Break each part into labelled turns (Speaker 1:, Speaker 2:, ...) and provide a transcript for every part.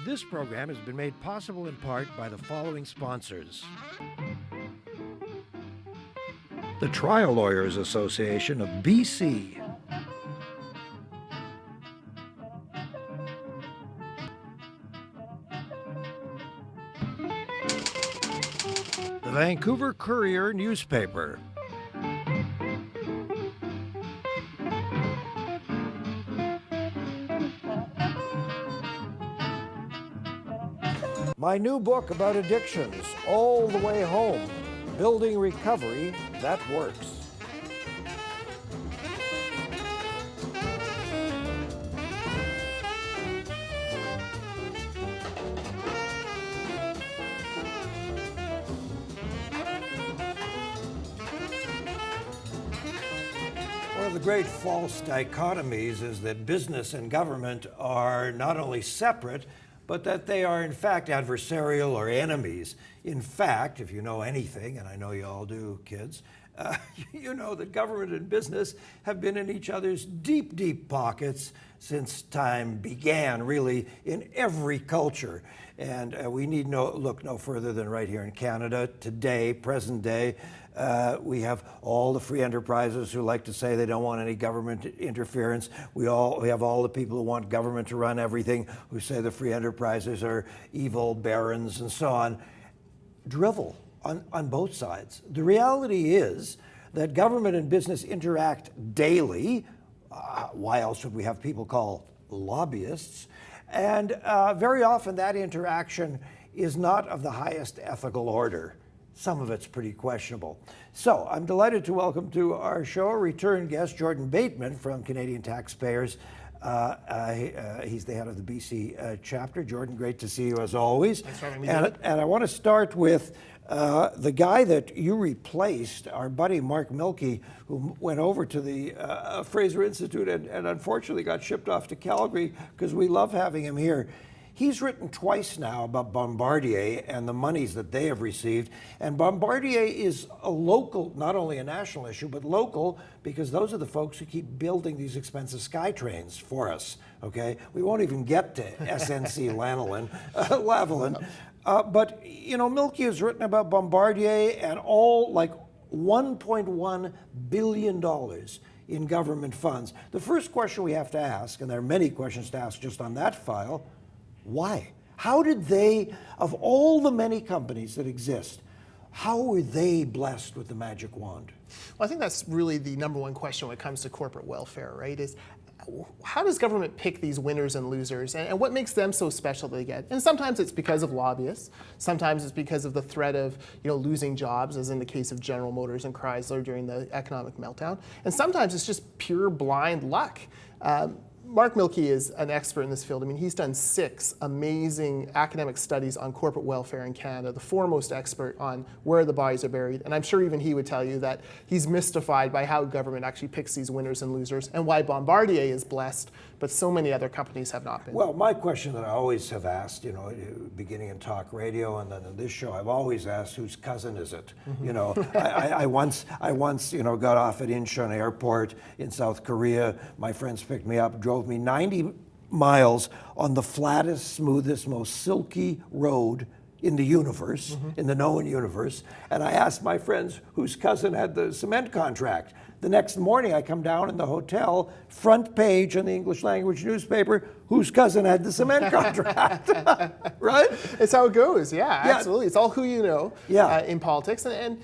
Speaker 1: This program has been made possible in part by the following sponsors. The Trial Lawyers Association of BC. The Vancouver Courier newspaper. My new book about addictions, All the Way Home, Building Recovery That Works. One of the great false dichotomies is that business and government are not only separate, but that they are in fact adversarial or enemies. In fact, if you know anything, and I know you all do, kids, you know that government and business have been in each other's deep, deep pockets since time began, really, in every culture. And we need look no further than right here in Canada today, present day. We have all the free enterprises who like to say they don't want any government interference. We have all the people who want government to run everything, who say the free enterprises are evil barons and so on. Drivel on both sides. The reality is that government and business interact daily. Why else would we have people called lobbyists? And very often that interaction is not of the highest ethical order. Some of it's pretty questionable. So I'm delighted to welcome to our show a return guest, Jordon Bateman from Canadian Taxpayers. He's the head of the BC chapter. Jordon, great to see you as always.
Speaker 2: Thanks for having me.
Speaker 1: And I want to start with the guy that you replaced, our buddy Mark Milke, who went over to the Fraser Institute and unfortunately got shipped off to Calgary because we love having him here. He's written twice now about Bombardier and the monies that they have received. And Bombardier is a local, not only a national issue, but local, because those are the folks who keep building these expensive SkyTrains for us, okay? We won't even get to SNC Lavalin. But, you know, Milke has written about Bombardier and all, like, $1.1 billion in government funds. The first question we have to ask, and there are many questions to ask just on that file, why? How did they, of all the many companies that exist, how were they blessed with the magic wand?
Speaker 2: Well, I think that's really the number one question when it comes to corporate welfare, right? Is how does government pick these winners and losers, and what makes them so special that they get? And sometimes it's because of lobbyists. Sometimes it's because of the threat of losing jobs, as in the case of General Motors and Chrysler during the economic meltdown. And sometimes it's just pure blind luck. Mark Milke is an expert in this field. I mean, he's done 6 amazing academic studies on corporate welfare in Canada, the foremost expert on where the bodies are buried. And I'm sure even he would tell you that he's mystified by how government actually picks these winners and losers and why Bombardier is blessed, but so many other companies have not been.
Speaker 1: Well, my question that I always have asked, beginning in talk radio and then in this show, I've always asked, whose cousin is it? Mm-hmm. I once got off at Incheon Airport in South Korea. My friends picked me up, drove me 90 miles on the flattest, smoothest, most silky road in the universe, mm-hmm. in the known universe. And I asked my friends whose cousin had the cement contract. The next morning I come down in the hotel, front page in the English language newspaper, whose cousin had the cement contract, right?
Speaker 2: It's how it goes, yeah, absolutely. It's all who you know in politics. And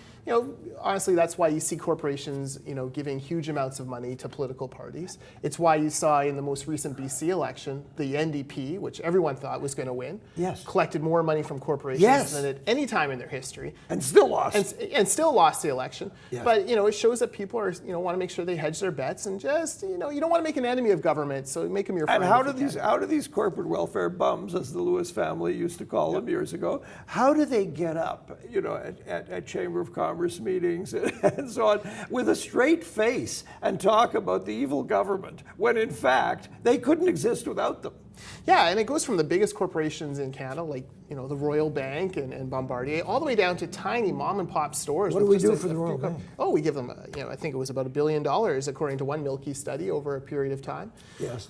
Speaker 2: honestly, that's why you see corporations, giving huge amounts of money to political parties. It's why you saw in the most recent BC election, the NDP, which everyone thought was going to win, collected more money from corporations than at any time in their history.
Speaker 1: And still lost.
Speaker 2: And still lost the election. Yes. But, it shows that people are, want to make sure they hedge their bets and just, you don't want to make an enemy of government, so make them your friend.
Speaker 1: And how do these corporate welfare bums, as the Lewis family used to call them years ago, how do they get up, at Chamber of Commerce meetings and so on with a straight face and talk about the evil government when in fact they couldn't exist without them?
Speaker 2: Yeah, and it goes from the biggest corporations in Canada, like the Royal Bank and Bombardier, all the way down to tiny mom and pop stores.
Speaker 1: What do we do for the Royal Bank?
Speaker 2: Oh, we give them, I think it was about $1 billion according to one Milke study over a period of time.
Speaker 1: Yes.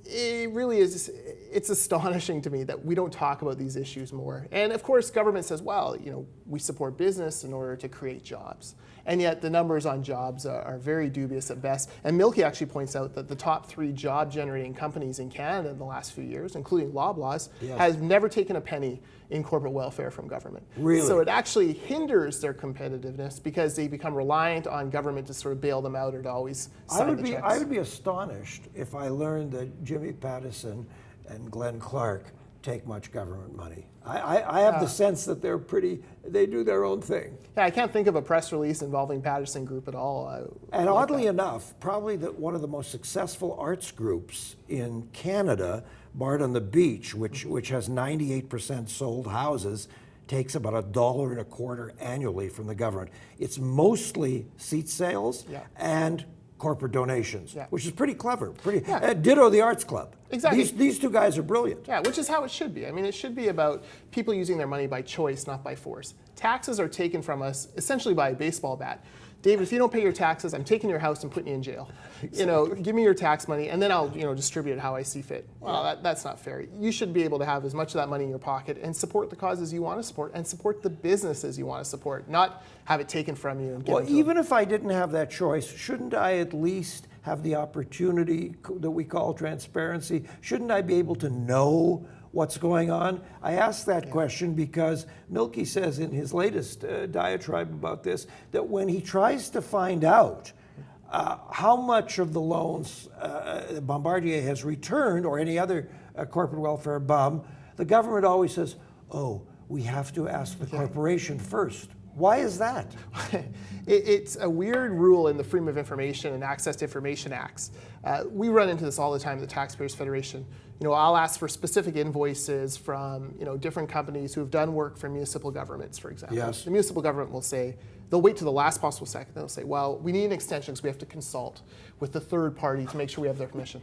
Speaker 2: It really is, it's astonishing to me that we don't talk about these issues more. And of course, government says, well, we support business in order to create jobs. And yet the numbers on jobs are very dubious at best. And Milky actually points out that the top 3 job-generating companies in Canada in the last few years, including Loblaws, has never taken a penny in corporate welfare from government.
Speaker 1: Really?
Speaker 2: So it actually hinders their competitiveness because they become reliant on government to sort of bail them out or to always sign the checks.
Speaker 1: I would be astonished if I learned that Jimmy Pattison and Glenn Clark take much government money. I have the sense that they do their own thing.
Speaker 2: Yeah, I can't think of a press release involving Pattison Group at all.
Speaker 1: And oddly enough, probably one of the most successful arts groups in Canada, Bard on the Beach, which has 98% sold houses, takes about $1.25 annually from the government. It's mostly seat sales and corporate donations, which is pretty clever. Ditto the Arts Club.
Speaker 2: Exactly.
Speaker 1: These 2 guys are brilliant.
Speaker 2: Yeah, which is how it should be. I mean, it should be about people using their money by choice, not by force. Taxes are taken from us essentially by a baseball bat. David, if you don't pay your taxes, I'm taking your house and putting you in jail. Exactly. Give me your tax money, and then I'll distribute it how I see fit. Well, that's not fair. You should be able to have as much of that money in your pocket and support the causes you want to support and support the businesses you want to support, not have it taken from you. And
Speaker 1: even if I didn't have that choice, shouldn't I at least have the opportunity that we call transparency? Shouldn't I be able to know what's going on? I ask that question because Milky says in his latest diatribe about this that when he tries to find out how much of the loans Bombardier has returned or any other corporate welfare bum, the government always says, oh, we have to ask the corporation first. Why is that?
Speaker 2: It's a weird rule in the Freedom of Information and Access to Information Acts. We run into this all the time at the Taxpayers Federation. I'll ask for specific invoices from different companies who have done work for municipal governments, for example.
Speaker 1: Yes.
Speaker 2: The municipal government will say, they'll wait to the last possible second. They'll say, well, we need an extension because we have to consult with the third party to make sure we have their permission.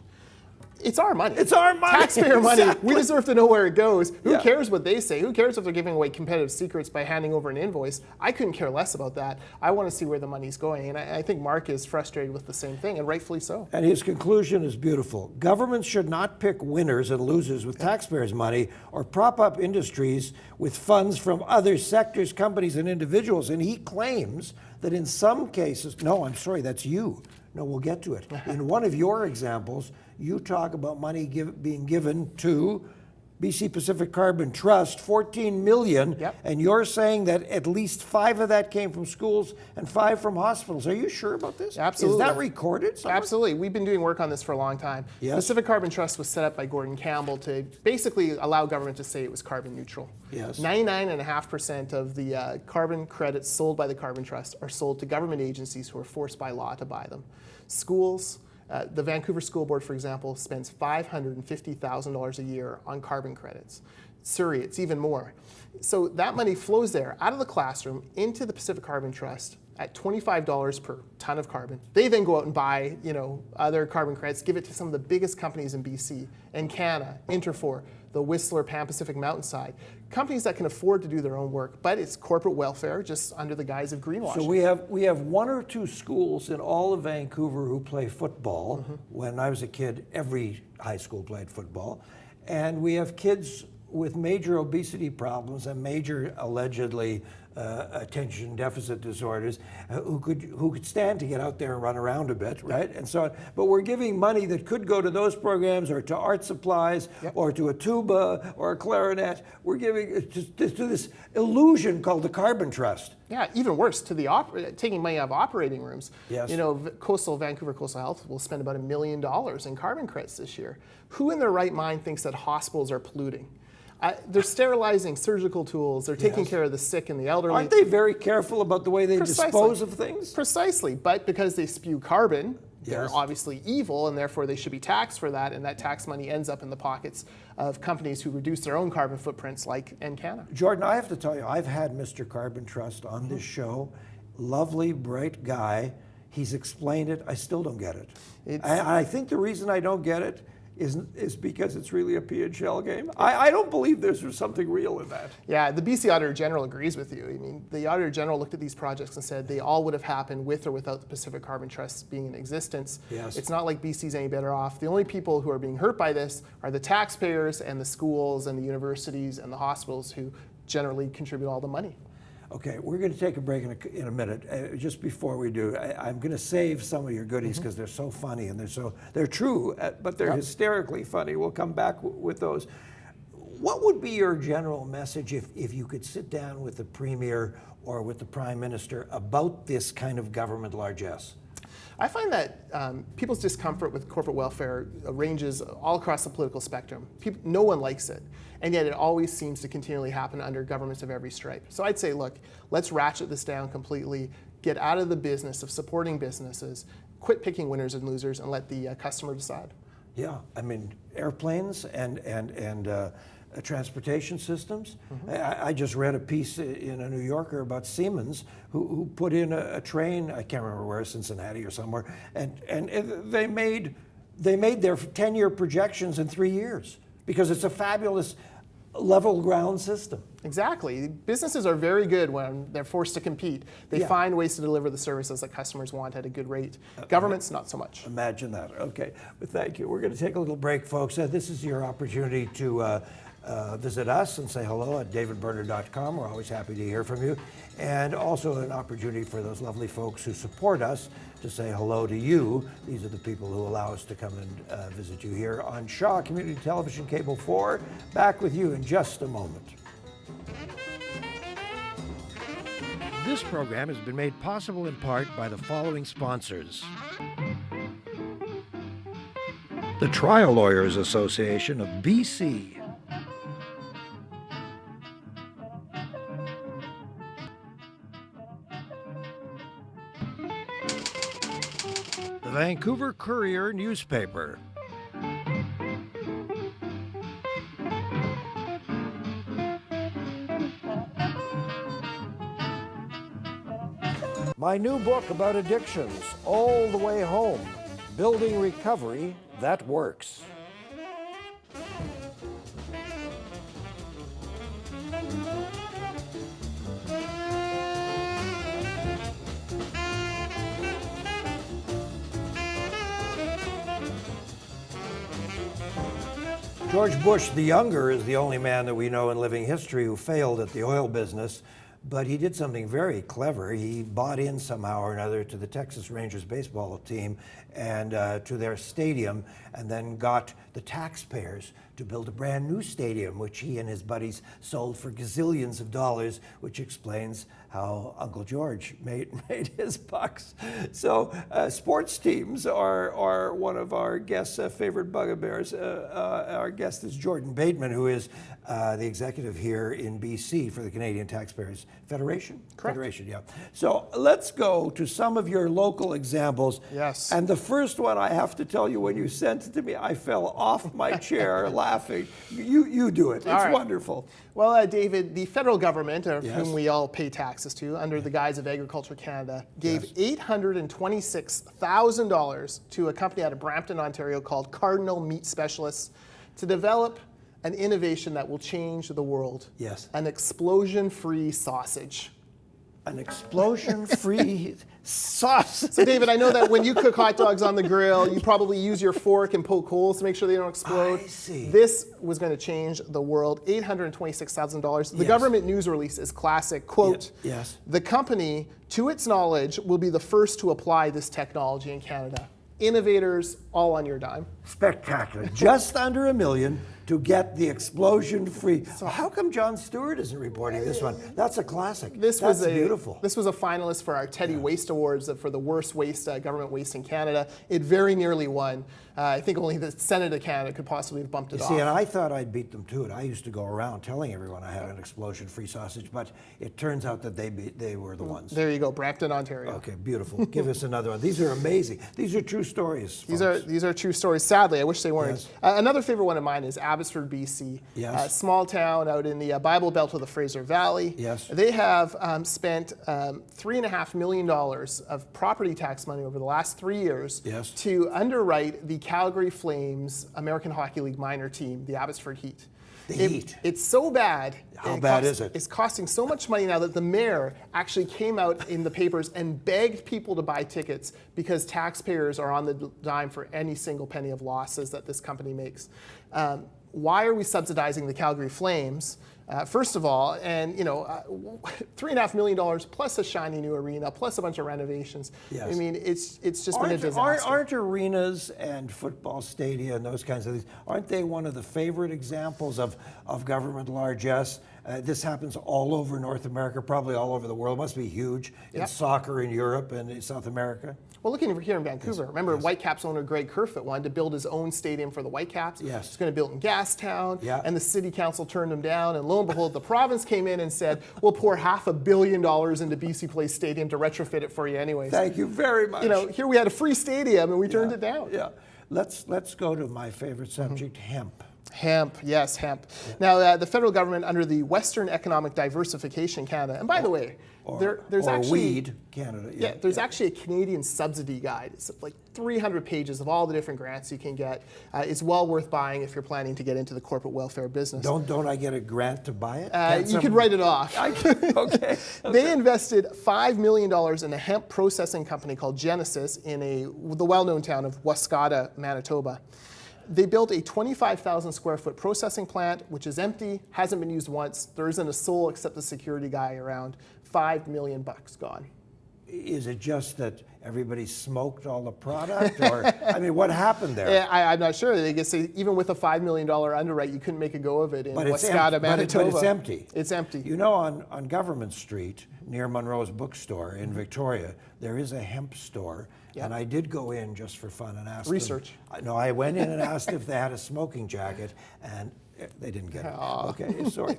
Speaker 2: It's our money.
Speaker 1: It's our money.
Speaker 2: Taxpayer money.
Speaker 1: Exactly.
Speaker 2: We deserve to know where it goes. Who cares what they say? Who cares if they're giving away competitive secrets by handing over an invoice? I couldn't care less about that. I want to see where the money's going. And I think Mark is frustrated with the same thing, and rightfully so.
Speaker 1: And his conclusion is beautiful. Governments should not pick winners and losers with taxpayers' money or prop up industries with funds from other sectors, companies, and individuals. And he claims that in some cases, no, I'm sorry, that's you. No, we'll get to it. In one of your examples, you talk about money being given to BC Pacific Carbon Trust, $14 million, and you're saying that at least 5 of that came from schools and 5 from hospitals. Are you sure about this?
Speaker 2: Absolutely.
Speaker 1: Is that recorded somewhere?
Speaker 2: Absolutely. We've been doing work on this for a long time.
Speaker 1: Yes.
Speaker 2: Pacific Carbon Trust was set up by Gordon Campbell to basically allow government to say it was carbon neutral.
Speaker 1: Yes.
Speaker 2: 99.5% of the carbon credits sold by the Carbon Trust are sold to government agencies who are forced by law to buy them. Schools, the Vancouver School Board, for example, spends $550,000 a year on carbon credits. Surrey, it's even more. So that money flows there out of the classroom into the Pacific Carbon Trust at $25 per ton of carbon. They then go out and buy, other carbon credits, give it to some of the biggest companies in BC, Encana, Interfor, the Whistler Pan Pacific Mountainside, companies that can afford to do their own work, but it's corporate welfare just under the guise of greenwashing.
Speaker 1: So we have 1 or 2 schools in all of Vancouver who play football. When I was a kid, every high school played football. And we have kids with major obesity problems and major allegedly attention deficit disorders who could stand to get out there and run around a bit, right? And so on. But we're giving money that could go to those programs or to art supplies or to a tuba or a clarinet. We're giving to this illusion called the Carbon Trust.
Speaker 2: Yeah, even worse, to the taking money out of operating rooms.
Speaker 1: Yes.
Speaker 2: Vancouver Coastal Health will spend about $1 million in carbon credits this year. Who in their right mind thinks that hospitals are polluting? They're sterilizing surgical tools. They're taking care of the sick and the elderly.
Speaker 1: Aren't they very careful about the way they dispose of things?
Speaker 2: Precisely. But because they spew carbon, they're obviously evil, and therefore they should be taxed for that, and that tax money ends up in the pockets of companies who reduce their own carbon footprints like Encana.
Speaker 1: Jordon, I have to tell you, I've had Mr. Carbon Trust on this show. Lovely, bright guy. He's explained it. I still don't get it. I think the reason I don't get it is because it's really a pea and shell game? I don't believe there's something real in that.
Speaker 2: Yeah, the BC Auditor General agrees with you. I mean, the Auditor General looked at these projects and said they all would have happened with or without the Pacific Carbon Trust being in existence.
Speaker 1: Yes.
Speaker 2: It's not like BC's any better off. The only people who are being hurt by this are the taxpayers and the schools and the universities and the hospitals who generally contribute all the money.
Speaker 1: Okay, we're going to take a break in a minute. Just before we do, I'm going to save some of your goodies because they're so funny and they're true, but they're hysterically funny. We'll come back with those. What would be your general message if you could sit down with the Premier or with the Prime Minister about this kind of government largesse?
Speaker 2: I find that people's discomfort with corporate welfare ranges all across the political spectrum. No one likes it, and yet it always seems to continually happen under governments of every stripe. So I'd say, look, let's ratchet this down completely, get out of the business of supporting businesses, quit picking winners and losers, and let the customer decide.
Speaker 1: Yeah, I mean, airplanes and transportation systems. I just read a piece in a New Yorker about Siemens who put in a train, I can't remember where, Cincinnati or somewhere, and they made their 10-year projections in 3 years because it's a fabulous level ground system.
Speaker 2: Exactly. Businesses are very good when they're forced to compete. They find ways to deliver the services that customers want at a good rate. Governments, not so much.
Speaker 1: Imagine that. Okay, but thank you. We're going to take a little break, folks. This is your opportunity to visit us and say hello at davidberner.com. We're always happy to hear from you. And also an opportunity for those lovely folks who support us to say hello to you. These are the people who allow us to come and visit you here on Shaw Community Television Cable 4. Back with you in just a moment. This program has been made possible in part by the following sponsors. The Trial Lawyers Association of BC. The Vancouver Courier newspaper. My new book about addictions, All the Way Home, Building Recovery That Works. George Bush the Younger is the only man that we know in living history who failed at the oil business, but he did something very clever. He bought in somehow or another to the Texas Rangers baseball team and to their stadium, and then got the taxpayers to build a brand new stadium, which he and his buddies sold for gazillions of dollars, which explains how Uncle George made his bucks. So sports teams are one of our guests' favorite bugbears. Our guest is Jordon Bateman, who is the executive here in BC for the Canadian Taxpayers Federation.
Speaker 2: Correct.
Speaker 1: Federation, yeah. So let's go to some of your local examples.
Speaker 2: Yes.
Speaker 1: And the first one, I have to tell you, when you sent it to me, I fell off my chair laughing. You do it. It's
Speaker 2: All right.
Speaker 1: wonderful.
Speaker 2: Well, David, the federal government, of
Speaker 1: Yes.
Speaker 2: whom we all pay taxes to, under the guise of Agriculture Canada, gave $826,000 to a company out of Brampton, Ontario called Cardinal Meat Specialists to develop an innovation that will change the world.
Speaker 1: Yes.
Speaker 2: An explosion-free sausage.
Speaker 1: An explosion-free sausage.
Speaker 2: So, David, I know that when you cook hot dogs on the grill, you probably use your fork and poke holes to make sure they don't explode.
Speaker 1: I see.
Speaker 2: This was going to change the world. $826,000. The
Speaker 1: Yes.
Speaker 2: government news release is classic. Quote,
Speaker 1: Yes.
Speaker 2: the company, to its knowledge, will be the first to apply this technology in Canada. Innovators, all on your dime.
Speaker 1: Spectacular. Just under $1 million to get the explosion-free. How come Jon Stewart isn't reporting this one? That's a classic. That's beautiful.
Speaker 2: This was a finalist for our Teddy Waste Awards for the worst waste, government waste in Canada. It very nearly won. I think only the Senate of Canada could possibly have bumped it off.
Speaker 1: See, and I thought I'd beat them to it. I used to go around telling everyone I had an explosion-free sausage, but it turns out that they were the ones.
Speaker 2: There you go, Brampton, Ontario.
Speaker 1: Okay, beautiful. Give us another one. These are amazing. These are true stories.
Speaker 2: These are true stories. sadly, I wish they weren't.
Speaker 1: Yes.
Speaker 2: Another favorite one of mine is Abbotsford, BC.
Speaker 1: Yes.
Speaker 2: Small town out in the Bible Belt of the Fraser Valley.
Speaker 1: Yes.
Speaker 2: They have spent $3.5 million of property tax money over the last 3 years
Speaker 1: Yes.
Speaker 2: to underwrite the Calgary Flames American Hockey League minor team, the Abbotsford Heat.
Speaker 1: The Heat.
Speaker 2: It's so bad.
Speaker 1: How bad is it?
Speaker 2: It's costing so much money now that the mayor actually came out in the papers and begged people to buy tickets because taxpayers are on the dime for any single penny of losses that this company makes. Why are we subsidizing the Calgary Flames? First of all, and $3.5 million plus a shiny new arena, plus a bunch of renovations.
Speaker 1: Yes.
Speaker 2: I mean, it's just been a disaster.
Speaker 1: Aren't arenas and football stadia and those kinds of things, aren't they one of the favorite examples of government largesse? This happens all over North America, probably all over the world. It must be huge in soccer in Europe and in South America.
Speaker 2: Well, looking over here in Vancouver, remember Whitecaps owner Greg Kerfoot wanted to build his own stadium for the Whitecaps.
Speaker 1: Yes.
Speaker 2: He's going to build in Gastown,
Speaker 1: Yeah.
Speaker 2: and the city council turned him down. And lo and behold, the province came in and said, "We'll pour $500 million into BC Place Stadium to retrofit it for you, anyways."
Speaker 1: Thank you very much.
Speaker 2: Here we had a free stadium, and we turned it down.
Speaker 1: Yeah. Let's go to my favorite subject, hemp.
Speaker 2: Hemp, yes, hemp. Now, the federal government under the Western Economic Diversification Canada, and by the way, there's actually
Speaker 1: weed, Canada.
Speaker 2: there's actually a Canadian subsidy guide. It's like 300 pages of all the different grants you can get. It's well worth buying if you're planning to get into the corporate welfare business.
Speaker 1: Don't I get a grant to buy it?
Speaker 2: You could write it off.
Speaker 1: Okay.
Speaker 2: They invested $5 million in a hemp processing company called Genesis in the well-known town of Wascata, Manitoba. They built a 25,000 square foot processing plant, which is empty, hasn't been used once. There isn't a soul except the security guy around. $5 million gone.
Speaker 1: Is it just that everybody smoked all the product, or I mean, what happened there?
Speaker 2: Yeah, I'm not sure. They guess even with a $5 million underwrite, you couldn't make a go of it in Wascata, Manitoba.
Speaker 1: But it's empty.
Speaker 2: It's empty.
Speaker 1: You know, on Government Street near Monroe's bookstore in Victoria, there is a hemp store.
Speaker 2: Yep.
Speaker 1: And I did go in just for fun and asked
Speaker 2: Research.
Speaker 1: them. No, I went in and asked if they had a smoking jacket, and they didn't get it. Okay, sorry.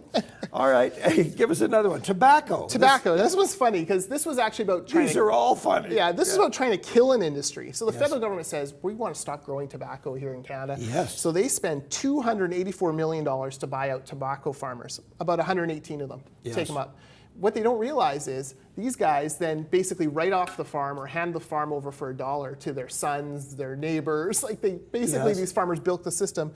Speaker 1: All right, hey, give us another one. Tobacco.
Speaker 2: Tobacco. This was funny because this was actually about trying
Speaker 1: These are all funny.
Speaker 2: Yeah, this is about trying to kill an industry. So the federal government says, we want to stop growing tobacco here in Canada.
Speaker 1: Yes.
Speaker 2: So they spend $284 million to buy out tobacco farmers, about 118 of them, take them up. What they don't realize is these guys then basically write off the farm or hand the farm over for $1 to their sons, their neighbors. Like these farmers built the system.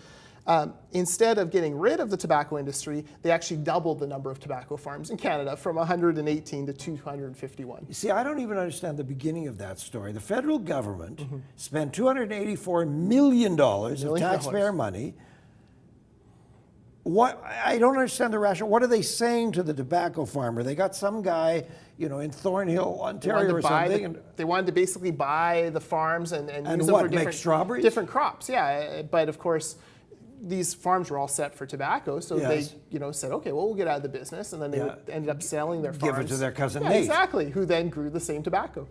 Speaker 2: Instead of getting rid of the tobacco industry, they actually doubled the number of tobacco farms in Canada from 118 to 251.
Speaker 1: You see, I don't even understand the beginning of that story. The federal government spent $284 million of taxpayer money. What, I don't understand the rationale. What are they saying to the tobacco farmer? They got some guy, in Thornhill, Ontario or something.
Speaker 2: They wanted to basically buy the farms and use them for
Speaker 1: make strawberries?
Speaker 2: different crops. Yeah, but of course, these farms were all set for tobacco, so they said, okay, well, we'll get out of the business, and then they ended up selling their farms.
Speaker 1: Give it to their cousin Nate.
Speaker 2: Exactly, who then grew the same tobacco.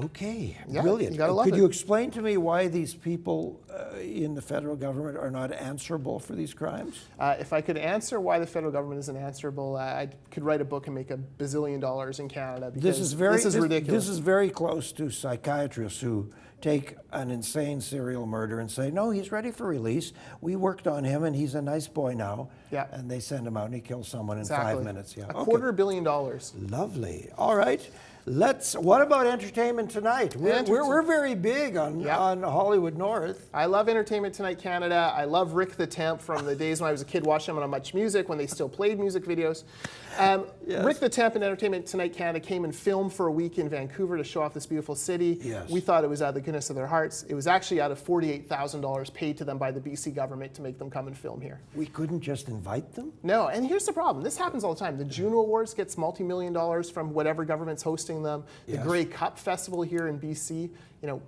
Speaker 1: Okay,
Speaker 2: Yeah,
Speaker 1: brilliant.
Speaker 2: you gotta love
Speaker 1: Could
Speaker 2: it.
Speaker 1: you explain to me why these people in the federal government are not answerable for these crimes?
Speaker 2: If I could answer why the federal government isn't answerable, I could write a book and make $1 billion in Canada, because this is ridiculous.
Speaker 1: This is very close to psychiatrists who take an insane serial murderer and say, no, he's ready for release. We worked on him and he's a nice boy now.
Speaker 2: Yeah.
Speaker 1: And they send him out and he kills someone in
Speaker 2: Exactly.
Speaker 1: 5 minutes. Yeah.
Speaker 2: $250 million.
Speaker 1: Lovely. All right. What about entertainment tonight? We're very big on Hollywood North.
Speaker 2: I love Entertainment Tonight Canada. I love Rick the Temp from the days when I was a kid watching him on Much Music when they still played music videos. Rick the Temp and Entertainment Tonight Canada came and filmed for a week in Vancouver to show off this beautiful city.
Speaker 1: Yes.
Speaker 2: We thought it was out of the goodness of their hearts. It was actually out of $48,000 paid to them by the BC government to make them come and film here.
Speaker 1: We couldn't just invite them?
Speaker 2: No, and here's the problem. This happens all the time. The Juno Awards gets multi-million dollars from whatever government's hosting them. The Grey Cup Festival here in BC,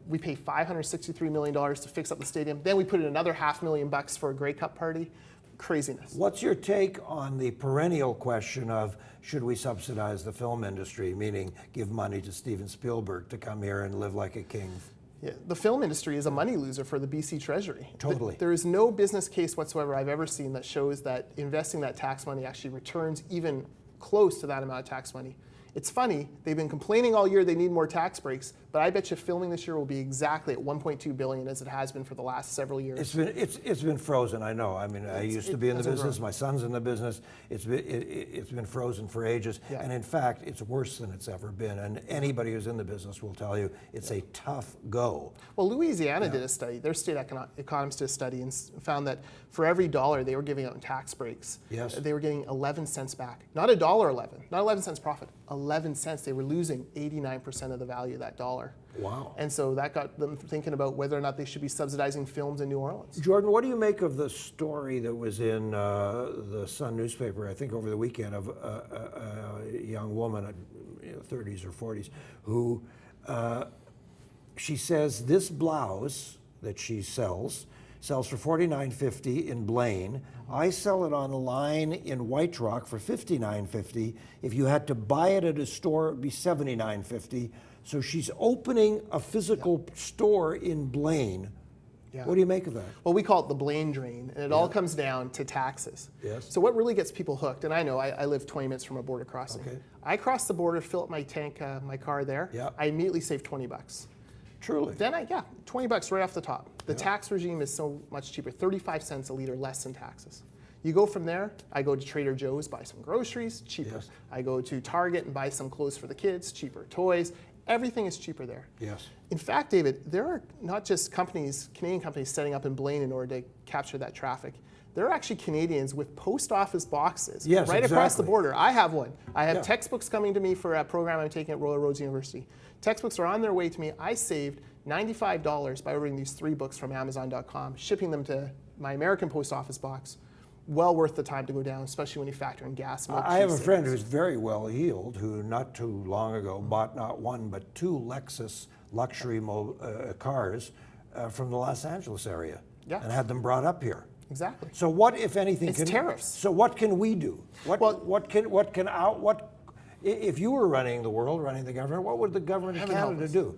Speaker 2: we pay $563 million to fix up the stadium. Then we put in another $500,000 for a Grey Cup party. Craziness.
Speaker 1: What's your take on the perennial question of should we subsidize the film industry, meaning give money to Steven Spielberg to come here and live like a king?
Speaker 2: Yeah, the film industry is a money loser for the BC Treasury.
Speaker 1: Totally.
Speaker 2: There is no business case whatsoever I've ever seen that shows that investing that tax money actually returns even close to that amount of tax money. It's funny, they've been complaining all year they need more tax breaks, but I bet you filming this year will be exactly at $1.2 billion as it has been for the last several years.
Speaker 1: It's been frozen. I know. I mean, I used to be in the business. My son's in the business. It's been frozen for ages, and in fact, it's worse than it's ever been. And anybody who's in the business will tell you it's a tough go.
Speaker 2: Well, Louisiana did a study. Their state economists did a study and found that for every dollar they were giving out in tax breaks, they were getting 11 cents back. Not $1.11, not 11 cents profit. 11 cents. They were losing 89% of the value of that dollar.
Speaker 1: Wow.
Speaker 2: And so that got them thinking about whether or not they should be subsidizing films in New Orleans.
Speaker 1: Jordon, what do you make of the story that was in the Sun newspaper, I think over the weekend, of a young woman, 30s or 40s, who she says this blouse that she sells for $49.50 in Blaine. I sell it online in White Rock for $59.50. If you had to buy it at a store, it would be $79.50. So she's opening a physical store in Blaine. What do you make of that?
Speaker 2: Well, we call it the Blaine drain, and it all comes down to taxes.
Speaker 1: Yes.
Speaker 2: So what really gets people hooked, and I know I live 20 minutes from a border crossing.
Speaker 1: Okay.
Speaker 2: I cross the border, fill up my tank, my car there. I immediately save $20.
Speaker 1: Truly.
Speaker 2: Then $20 right off the top. The tax regime is so much cheaper, 35 cents a liter less in taxes. You go from there, I go to Trader Joe's, buy some groceries, cheaper.
Speaker 1: Yes.
Speaker 2: I go to Target and buy some clothes for the kids, cheaper. Toys, everything is cheaper there.
Speaker 1: Yes.
Speaker 2: In fact, David, there are not just Canadian companies setting up in Blaine in order to capture that traffic. There are actually Canadians with post office boxes right across the border. I have one. I have textbooks coming to me for a program I'm taking at Royal Roads University. Textbooks are on their way to me. I saved $95 by ordering these 3 books from Amazon.com, shipping them to my American post office box. Well worth the time to go down, especially when you factor in gas, milk,
Speaker 1: I have a friend who's very well heeled who not too long ago bought not one but 2 Lexus luxury cars from the Los Angeles area and had them brought up here.
Speaker 2: Exactly.
Speaker 1: So what, if anything,
Speaker 2: it's tariffs.
Speaker 1: So what can we do? If you were running the world, running the government, what would the government of Canada do?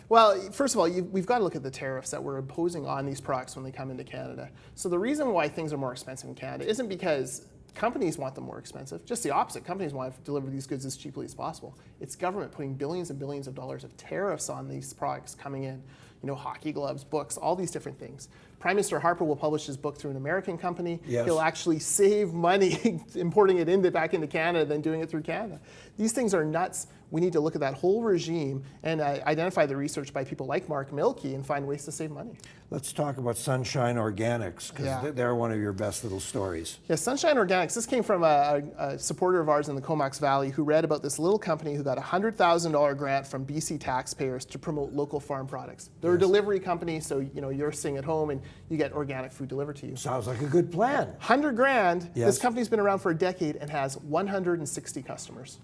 Speaker 2: Well, first of all, we've got to look at the tariffs that we're imposing on these products when they come into Canada. So the reason why things are more expensive in Canada isn't because companies want them more expensive. Just the opposite. Companies want to deliver these goods as cheaply as possible. It's government putting billions and billions of dollars of tariffs on these products coming in. You know, hockey gloves, books, all these different things. Prime Minister Harper will publish his book through an American company. He'll actually save money importing it back into Canada than doing it through Canada. These things are nuts. We need to look at that whole regime and identify the research by people like Mark Milkey and find ways to save money.
Speaker 1: Let's talk about Sunshine Organics, because they're one of your best little stories.
Speaker 2: Yeah, Sunshine Organics, this came from a supporter of ours in the Comox Valley who read about this little company who got a $100,000 grant from BC taxpayers to promote local farm products. They're a delivery company, so you're sitting at home and you get organic food delivered to you.
Speaker 1: Sounds like a good plan.
Speaker 2: 100 grand, this company's been around for a decade and has 160 customers.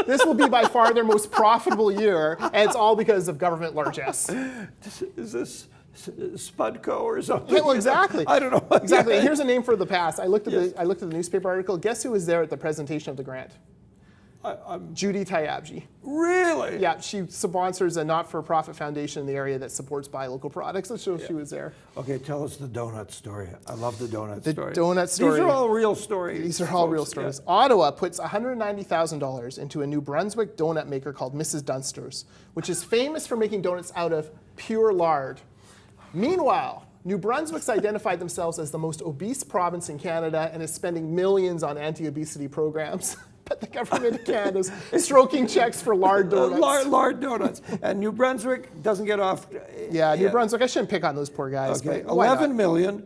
Speaker 2: This will be by far their most profitable year, and it's all because of government largesse.
Speaker 1: Is this Spudco or something?
Speaker 2: Yeah, well, exactly.
Speaker 1: I don't know.
Speaker 2: Exactly. And here's a name for the past. I looked at the newspaper article. Guess who was there at the presentation of the grant? Judy Tyabji.
Speaker 1: Really?
Speaker 2: Yeah, she sponsors a not-for-profit foundation in the area that supports buy local products, so she was there.
Speaker 1: Okay, tell us the donut story. I love the donut story.
Speaker 2: The donut story.
Speaker 1: These are all real stories.
Speaker 2: These are all real stories. Yeah. Ottawa puts $190,000 into a New Brunswick donut maker called Mrs. Dunster's, which is famous for making donuts out of pure lard. Meanwhile, New Brunswick's identified themselves as the most obese province in Canada and is spending millions on anti-obesity programs. But the government of Canada is stroking checks for lard donuts.
Speaker 1: Lard donuts. And New Brunswick doesn't get off.
Speaker 2: New Brunswick, I shouldn't pick on those poor guys.
Speaker 1: Okay,
Speaker 2: but
Speaker 1: $11 million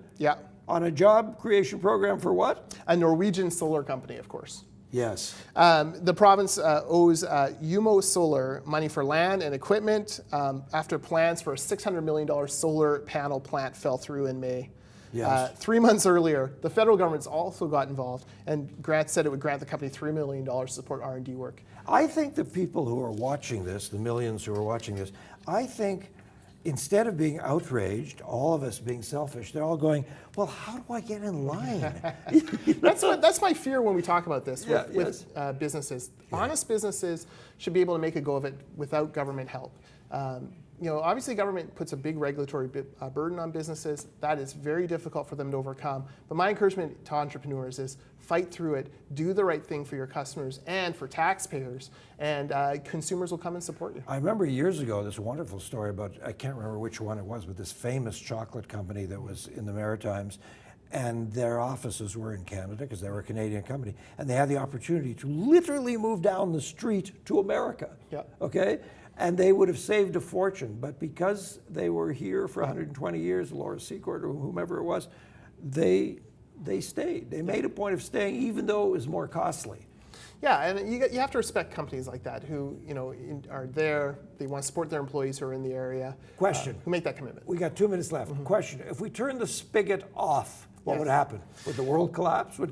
Speaker 1: on a job creation program for what?
Speaker 2: A Norwegian solar company, of course.
Speaker 1: Yes.
Speaker 2: The province owes Umo Solar money for land and equipment after plans for a $600 million solar panel plant fell through in May.
Speaker 1: Yes.
Speaker 2: 3 months earlier, the federal government's also got involved and said it would grant the company $3 million to support R&D work.
Speaker 1: I think the people who are watching this, the millions who are watching this, I think instead of being outraged, all of us being selfish, they're all going, well, how do I get in line?
Speaker 2: That's my fear when we talk about this with businesses. Honest businesses should be able to make a go of it without government help. obviously government puts a big regulatory burden on businesses. That is very difficult for them to overcome. But my encouragement to entrepreneurs is fight through it, do the right thing for your customers and for taxpayers, and consumers will come and support you.
Speaker 1: I remember years ago this wonderful story about, I can't remember which one it was, but this famous chocolate company that was in the Maritimes, and their offices were in Canada because they were a Canadian company, and they had the opportunity to literally move down the street to America.
Speaker 2: Yeah.
Speaker 1: Okay? And they would have saved a fortune, but because they were here for 120 years, Laura Secord or whomever it was, they stayed. They made a point of staying even though it was more costly.
Speaker 2: Yeah, and you have to respect companies like that who are there. They want to support their employees who are in the area.
Speaker 1: Question.
Speaker 2: Who make that commitment.
Speaker 1: We got 2 minutes left. Question. If we turn the spigot off, what would happen? Would the world collapse?
Speaker 2: That's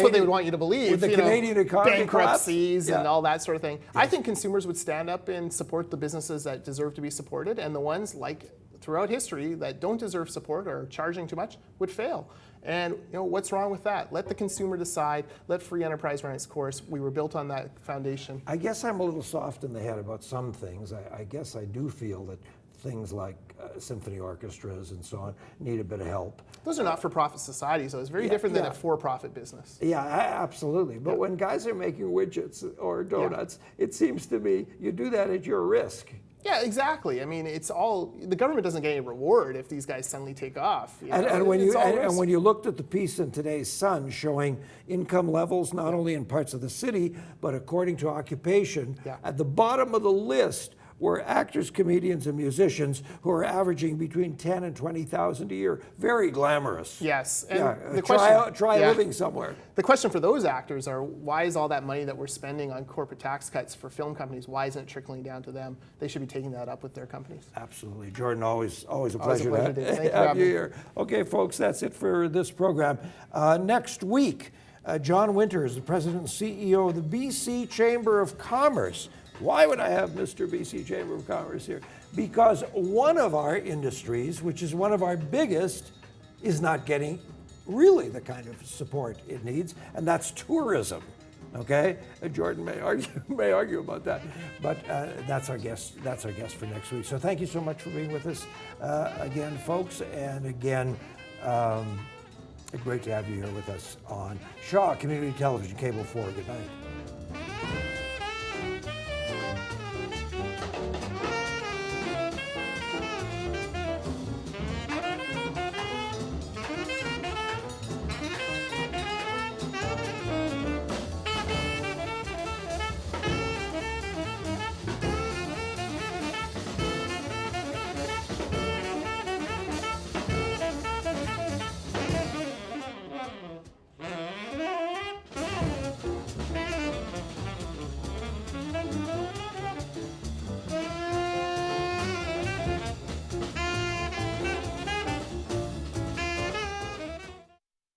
Speaker 2: what they would want you to believe.
Speaker 1: Would the Canadian economy
Speaker 2: bankruptcies
Speaker 1: collapse?
Speaker 2: and all that sort of thing. I think consumers would stand up and support the businesses that deserve to be supported, and the ones like throughout history that don't deserve support or are charging too much would fail. And what's wrong with that? Let the consumer decide. Let free enterprise run its course. We were built on that foundation.
Speaker 1: I guess I'm a little soft in the head about some things. I guess I do feel that things like symphony orchestras and so on need a bit of help.
Speaker 2: Those are not-for-profit societies, so it's very different than a for-profit business.
Speaker 1: Yeah, absolutely. But when guys are making widgets or donuts, it seems to me you do that at your risk.
Speaker 2: Yeah, exactly. I mean, it's all, the government doesn't get any reward if these guys suddenly take off.
Speaker 1: And when you looked at the piece in today's Sun showing income levels not only in parts of the city, but according to occupation, at the bottom of the list were actors, comedians, and musicians who are averaging between 10 and 20,000 a year. Very glamorous.
Speaker 2: Yes. And
Speaker 1: the question, try living somewhere.
Speaker 2: The question for those actors are, why is all that money that we're spending on corporate tax cuts for film companies, why isn't it trickling down to them? They should be taking that up with their companies.
Speaker 1: Absolutely. Jordon, always a pleasure to
Speaker 2: have
Speaker 1: you here. Okay, folks, that's it for this program. Next week, John Winters, the president and CEO of the BC Chamber of Commerce. Why would I have Mr. BC Chamber of Commerce here? Because one of our industries, which is one of our biggest, is not getting really the kind of support it needs, and that's tourism. Okay, Jordon may argue about that, but that's our guest. That's our guest for next week. So thank you so much for being with us again, folks, and again. Great to have you here with us on Shaw Community Television, Cable 4. Good night.